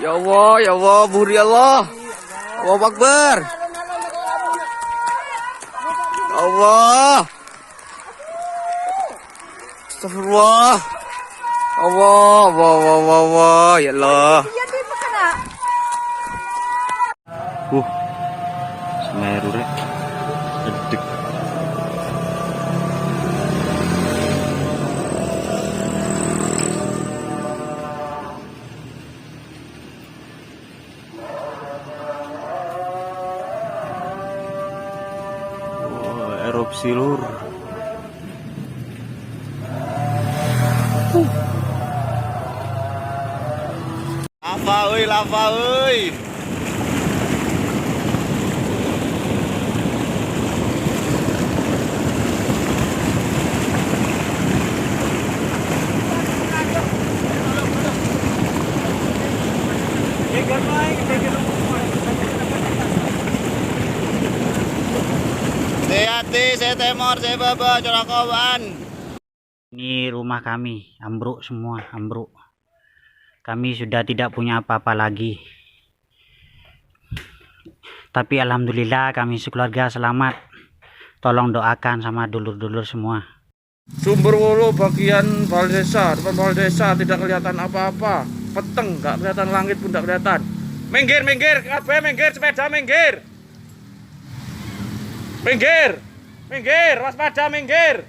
Ya Allah, buri Allah. Allah Akbar. Ya Allah. Astagfirullah. Allah, Allah, Allah, Allah, ya Allah. Semeru rek. Gedeg. Erupsi lur. Lava euy. Hati-hati, saya temor, saya baba, corakoban. Ini rumah kami, ambruk semua, ambruk. Kami sudah tidak punya apa-apa lagi. Tapi alhamdulillah kami sekeluarga selamat. Tolong doakan sama dulur-dulur semua. Sumber Wolo bagian Baldesa, depan Baldesa tidak kelihatan apa-apa. Peteng, nggak kelihatan, langit pun nggak kelihatan. Minggir, minggir, kabeh minggir, sepeda minggir. Minggir, minggir, waspada minggir.